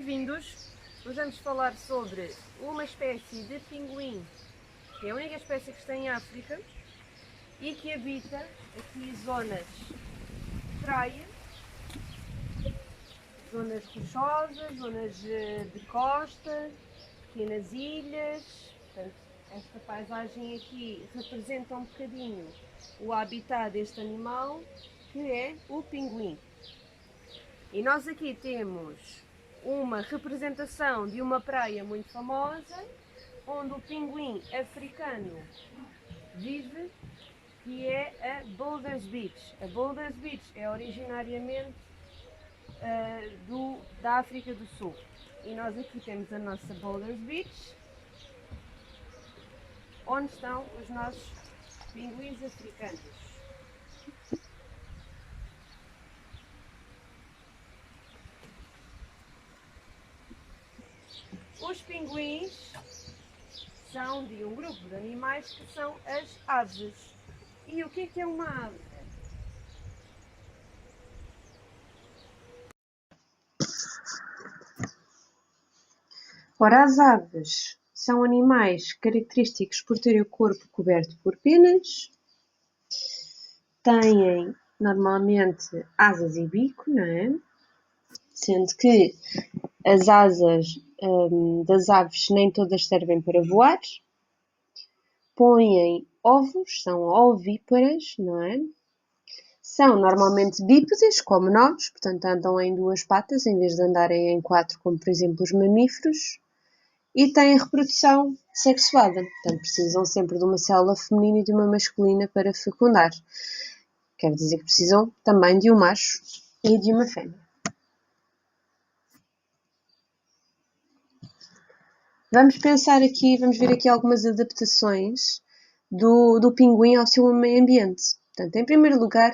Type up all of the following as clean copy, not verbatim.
Bem-vindos! Hoje vamos falar sobre uma espécie de pinguim, que é a única espécie que está em África e que habita aqui zonas de praia, zonas rochosas, zonas de costa, pequenas ilhas. Portanto, esta paisagem aqui representa um bocadinho o habitat deste animal, que é o pinguim. E nós aqui temos uma representação de uma praia muito famosa, onde o pinguim africano vive, que é a Boulders Beach. A Boulders Beach é originariamente da África do Sul. E nós aqui temos a nossa Boulders Beach, onde estão os nossos pinguins africanos. Os pinguins são de um grupo de animais que são as aves. E o que é uma ave? Ora, as aves são animais característicos por terem o corpo coberto por penas, têm normalmente asas e bico, não é? Sendo que as asas das aves nem todas servem para voar, põem ovos, são ovíparas, não é? São normalmente bípedes, como nós, portanto andam em duas patas em vez de andarem em quatro, como por exemplo os mamíferos, e têm reprodução sexuada, portanto precisam sempre de uma célula feminina e de uma masculina para fecundar. Quer dizer que precisam também de um macho e de uma fêmea. Vamos pensar aqui, vamos ver aqui algumas adaptações do pinguim ao seu meio ambiente. Portanto, em primeiro lugar,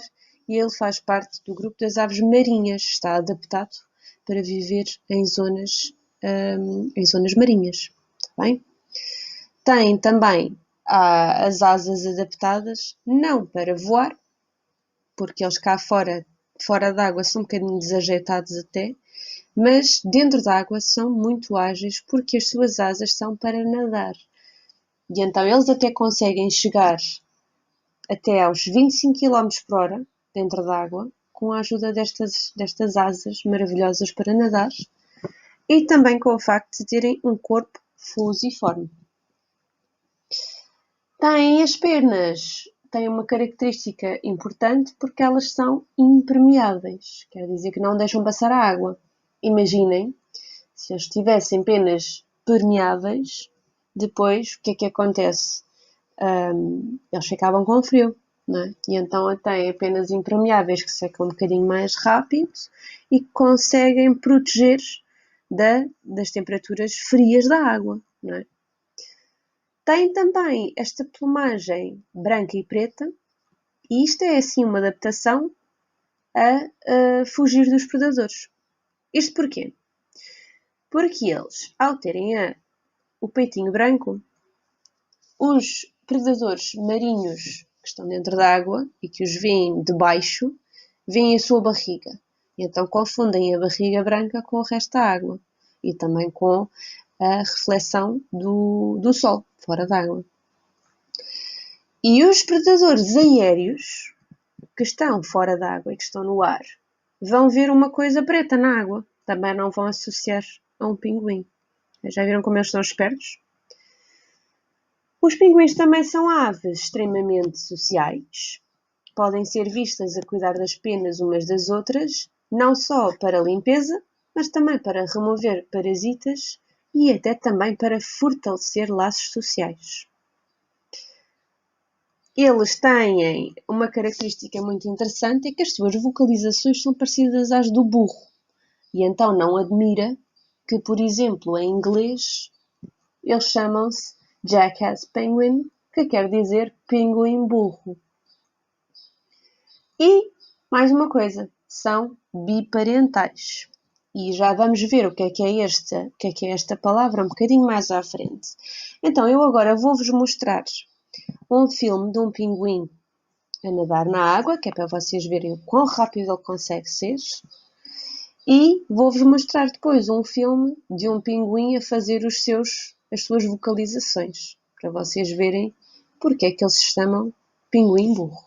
ele faz parte do grupo das aves marinhas, está adaptado para viver em zonas marinhas. Está bem? Tem também as asas adaptadas, não para voar, porque eles cá fora d'água são um bocadinho desajeitados até, mas dentro d'água são muito ágeis porque as suas asas são para nadar. E então eles até conseguem chegar até aos 25 km por hora dentro d'água com a ajuda destas asas maravilhosas para nadar e também com o facto de terem um corpo fusiforme. As pernas têm uma característica importante porque elas são impermeáveis, quer dizer que não deixam passar a água. Imaginem, se eles tivessem penas permeáveis, depois o que acontece? Eles ficavam com frio, não é? E então têm penas impermeáveis que secam um bocadinho mais rápido e conseguem proteger das temperaturas frias da água, não é? Tem também esta plumagem branca e preta, e isto é assim uma adaptação a fugir dos predadores. Isto porquê? Porque eles, ao terem o peitinho branco, os predadores marinhos que estão dentro da água e que os veem de baixo, veem a sua barriga. E então confundem a barriga branca com o resto da água. E também com a reflexão do sol, fora d'água. E os predadores aéreos, que estão fora d'água e que estão no ar, vão ver uma coisa preta na água. Também não vão associar a um pinguim. Já viram como eles são espertos? Os pinguins também são aves extremamente sociais. Podem ser vistas a cuidar das penas umas das outras, não só para limpeza, mas também para remover parasitas e até também para fortalecer laços sociais. Eles têm uma característica muito interessante, é que as suas vocalizações são parecidas às do burro. E então não admira que, por exemplo, em inglês, eles chamam-se Jackass Penguin, que quer dizer pinguim burro. E, mais uma coisa, são biparentais. E já vamos ver o que é esta palavra um bocadinho mais à frente. Então, eu agora vou-vos mostrar um filme de um pinguim a nadar na água, que é para vocês verem o quão rápido ele consegue ser. E vou-vos mostrar depois um filme de um pinguim a fazer as suas vocalizações, para vocês verem porque é que eles se chamam pinguim burro.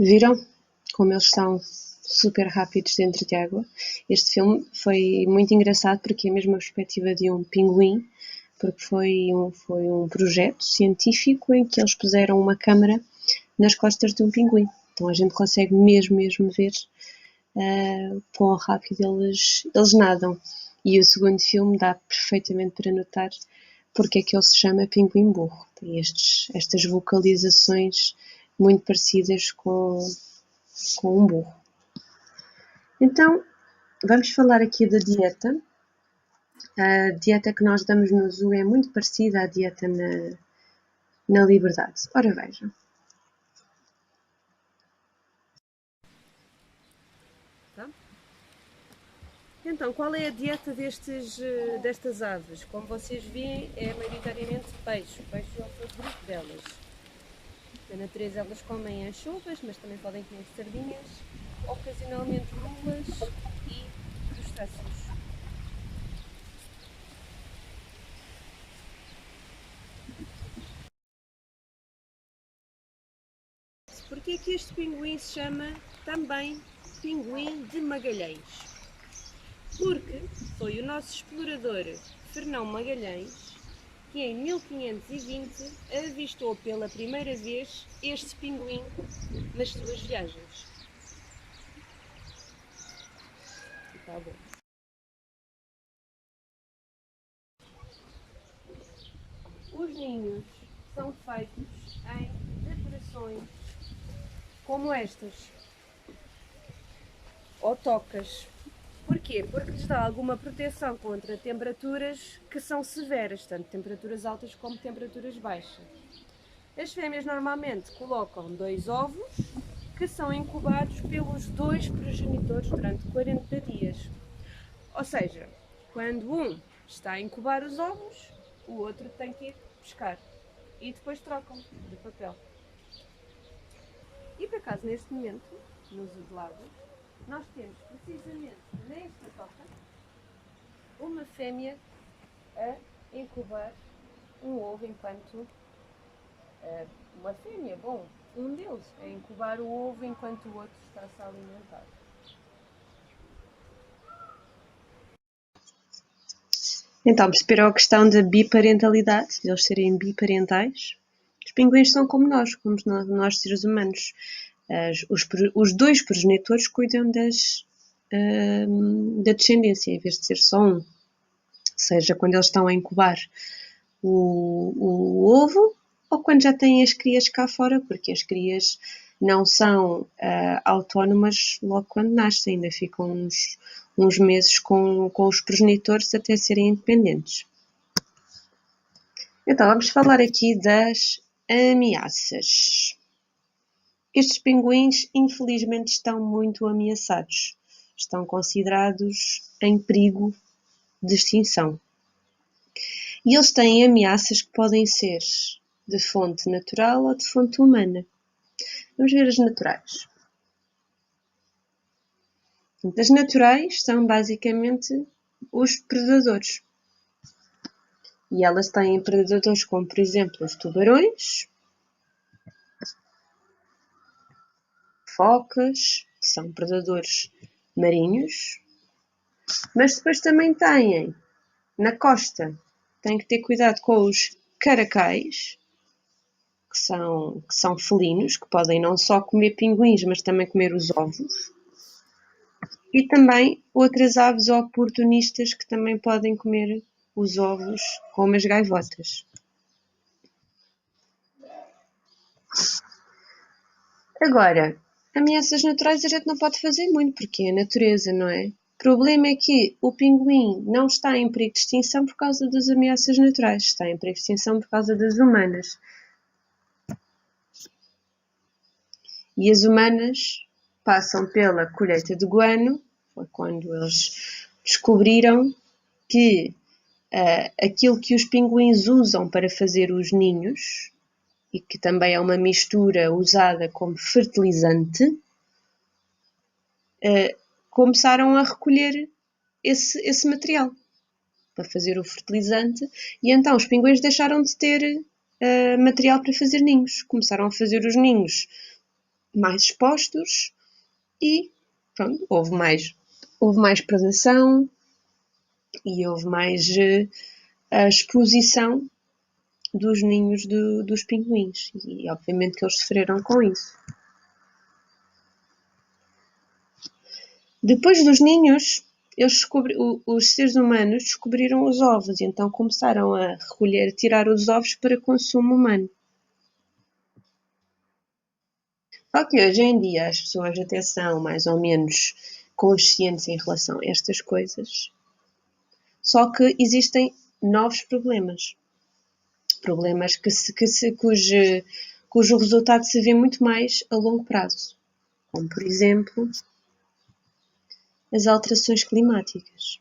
Viram como eles são super rápidos dentro de água? Este filme foi muito engraçado porque é mesmo a perspectiva de um pinguim, porque foi um projeto científico em que eles puseram uma câmara nas costas de um pinguim. Então a gente consegue mesmo ver quão rápido eles nadam. E o segundo filme dá perfeitamente para notar porque é que ele se chama Pinguim Burro. Tem estas vocalizações muito parecidas com um burro. Então, vamos falar aqui da dieta. A dieta que nós damos no zoo é muito parecida à dieta na Liberdade. Ora vejam. Então, qual é a dieta destas aves? Como vocês veem, é maioritariamente peixe. O peixe é o favorito delas. Na natureza elas comem anchovas, mas também podem comer sardinhas, ocasionalmente lulas e crustáceos. Porquê é que este pinguim se chama também pinguim de Magalhães? Porque foi o nosso explorador Fernão Magalhães que em 1520 avistou pela primeira vez este pinguim nas suas viagens. Tá bom. Os ninhos são feitos em decorações como estas, ou tocas. Porquê? Porque lhes dá alguma proteção contra temperaturas que são severas, tanto temperaturas altas como temperaturas baixas. As fêmeas normalmente colocam 2 ovos que são incubados pelos 2 progenitores durante 40 dias. Ou seja, quando um está a incubar os ovos, o outro tem que ir pescar. E depois trocam de papel. E por acaso, neste momento, no zoo de Lagos, nós temos precisamente nesta toca uma fêmea a incubar um ovo enquanto uma fêmea, um deles a incubar o ovo enquanto o outro está-se a alimentar. Então, perceberam a questão da biparentalidade, de eles serem biparentais? Os pinguins são como nós seres humanos. Os 2 progenitores cuidam da descendência, em vez de ser só um. Ou seja, quando eles estão a incubar o ovo ou quando já têm as crias cá fora, porque as crias não são autónomas logo quando nascem, ainda ficam uns meses com os progenitores até serem independentes. Então, vamos falar aqui das ameaças. Estes pinguins, infelizmente, estão muito ameaçados. Estão considerados em perigo de extinção. E eles têm ameaças que podem ser de fonte natural ou de fonte humana. Vamos ver as naturais. As naturais são basicamente os predadores. E elas têm predadores como, por exemplo, os tubarões, focas, que são predadores marinhos, mas depois também têm, na costa, têm que ter cuidado com os caracais, que são felinos, que podem não só comer pinguins, mas também comer os ovos. E também outras aves oportunistas que também podem comer os ovos, como as gaivotas. Agora, ameaças naturais a gente não pode fazer muito, porque é a natureza, não é? O problema é que o pinguim não está em perigo de extinção por causa das ameaças naturais, está em perigo de extinção por causa das humanas. E as humanas passam pela colheita de guano, foi quando eles descobriram que aquilo que os pinguins usam para fazer os ninhos, e que também é uma mistura usada como fertilizante, começaram a recolher esse material para fazer o fertilizante, e então os pinguins deixaram de ter material para fazer ninhos. Começaram a fazer os ninhos mais expostos e pronto, houve mais predação e houve mais a exposição dos ninhos dos pinguins. E obviamente que eles sofreram com isso. Depois dos ninhos, os seres humanos descobriram os ovos e então começaram a recolher, tirar os ovos para consumo humano. Só que hoje em dia as pessoas até são mais ou menos conscientes em relação a estas coisas. Só que existem novos problemas. Problemas cujo resultado se vê muito mais a longo prazo. Como, por exemplo, as alterações climáticas.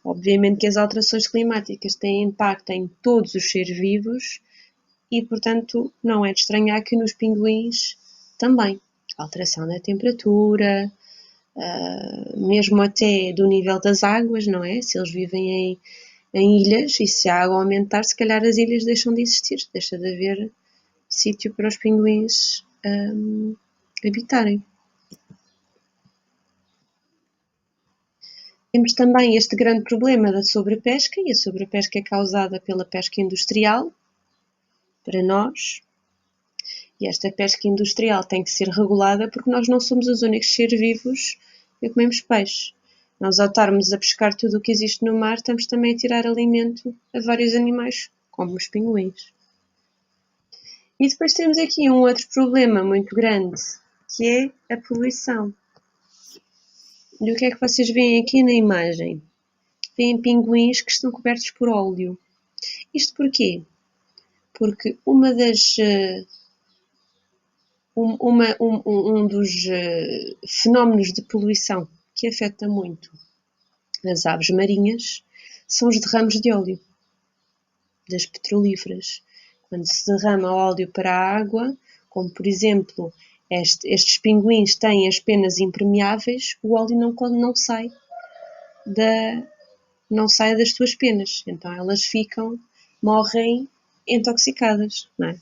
Obviamente que as alterações climáticas têm impacto em todos os seres vivos e, portanto, não é de estranhar que nos pinguins também. Alteração da temperatura, mesmo até do nível das águas, não é? Se eles vivem em ilhas e se a água aumentar, se calhar as ilhas deixam de existir, deixa de haver sítio para os pinguins habitarem. Temos também este grande problema da sobrepesca, e a sobrepesca é causada pela pesca industrial, para nós, e esta pesca industrial tem que ser regulada porque nós não somos os únicos seres vivos que comemos peixe. Nós, ao estarmos a pescar tudo o que existe no mar, estamos também a tirar alimento a vários animais, como os pinguins. E depois temos aqui um outro problema muito grande, que é a poluição. E o que é que vocês veem aqui na imagem? Veem pinguins que estão cobertos por óleo. Isto porquê? Porque um dos fenómenos de poluição que afeta muito as aves marinhas são os derrames de óleo das petrolíferas. Quando se derrama óleo para a água, como por exemplo estes pinguins têm as penas impermeáveis, o óleo não sai das suas penas, então elas morrem intoxicadas, não é?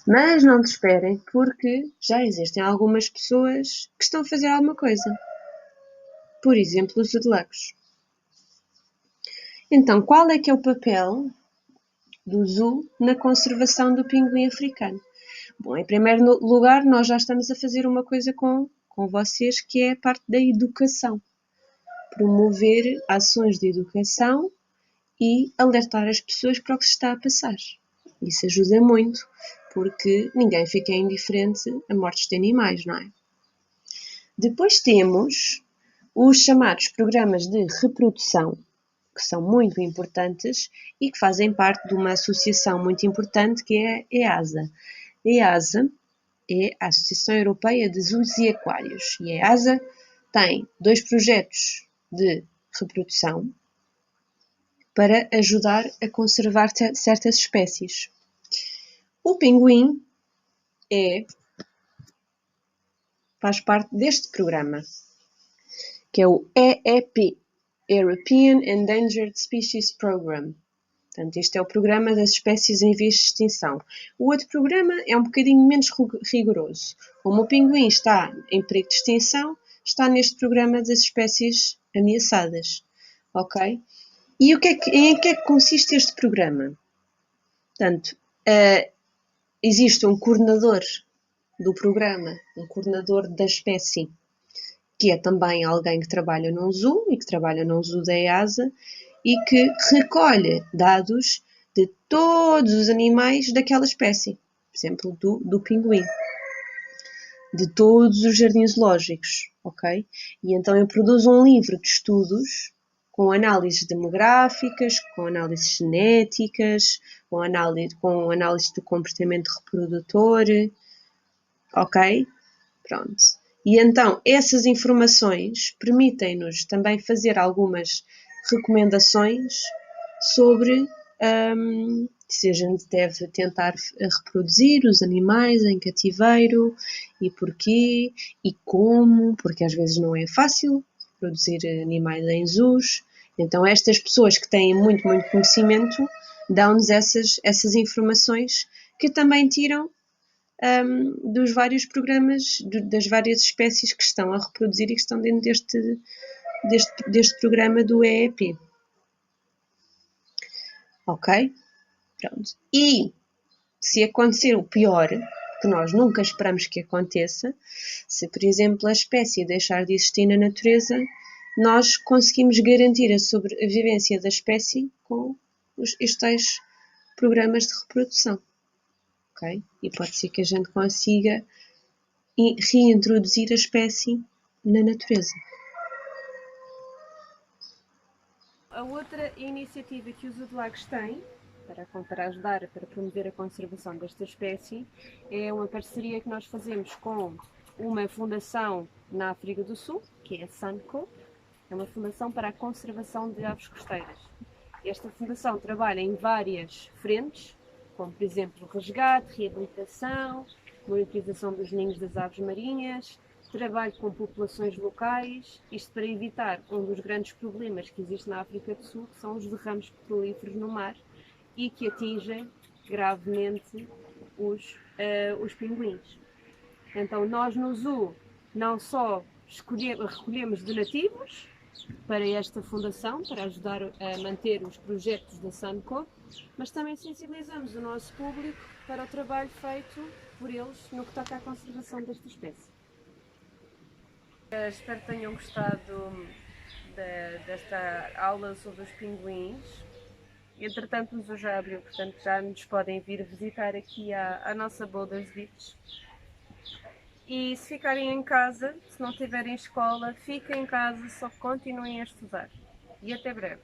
Mas não desesperem, porque já existem algumas pessoas que estão a fazer alguma coisa. Por exemplo, os zoológicos. Então, qual é que é o papel do zoo na conservação do pinguim africano? Bom, em primeiro lugar, nós já estamos a fazer uma coisa com vocês, que é a parte da educação. Promover ações de educação e alertar as pessoas para o que se está a passar. Isso ajuda muito, porque ninguém fica indiferente a mortes de animais, não é? Depois temos os chamados programas de reprodução, que são muito importantes e que fazem parte de uma associação muito importante que é a EASA. A EASA é a Associação Europeia de Zoos e Aquários. E a EASA tem 2 projetos de reprodução para ajudar a conservar certas espécies. O pinguim faz parte deste programa, que é o EEP, European Endangered Species Program. Portanto, este é o programa das espécies em vias de extinção. O outro programa é um bocadinho menos rigoroso. Como o pinguim está em perigo de extinção, está neste programa das espécies ameaçadas. Ok? E em que é que consiste este programa? Portanto, existe um coordenador do programa, um coordenador da espécie, que é também alguém que trabalha num zoo e que trabalha num zoo da EASA e que recolhe dados de todos os animais daquela espécie, por exemplo, do pinguim, de todos os jardins zoológicos, ok? E então eu produzo um livro de estudos com análises demográficas, com análises genéticas, com análise do comportamento reprodutor, ok? Pronto. E então essas informações permitem-nos também fazer algumas recomendações sobre se a gente deve tentar reproduzir os animais em cativeiro e porquê e como, porque às vezes não é fácil reproduzir animais em zoos. Então estas pessoas que têm muito conhecimento dão-nos essas informações que também tiram dos vários programas, das várias espécies que estão a reproduzir e que estão dentro deste programa do EEP. Ok? Pronto. E se acontecer o pior, que nós nunca esperamos que aconteça, se, por exemplo, a espécie deixar de existir na natureza, nós conseguimos garantir a sobrevivência da espécie com estes tais programas de reprodução. Okay? E pode ser que a gente consiga reintroduzir a espécie na natureza. A outra iniciativa que os Udelags têm para ajudar, para promover a conservação desta espécie, é uma parceria que nós fazemos com uma fundação na África do Sul, que é a SANCO, é uma fundação para a conservação de aves costeiras. Esta fundação trabalha em várias frentes, como por exemplo resgate, reabilitação, monitorização dos ninhos das aves marinhas, trabalho com populações locais, isto para evitar um dos grandes problemas que existe na África do Sul, que são os derrames petrolíferos no mar e que atingem gravemente os pinguins. Então nós no zoo não só recolhemos donativos para esta fundação, para ajudar a manter os projetos da SANCO, mas também sensibilizamos o nosso público para o trabalho feito por eles no que toca à conservação desta espécie. Espero que tenham gostado desta aula sobre os pinguins. Entretanto, o zoo já abriu, portanto já nos podem vir visitar aqui à nossa Boulders Beach. E se ficarem em casa, se não tiverem escola, fiquem em casa, só continuem a estudar. E até breve.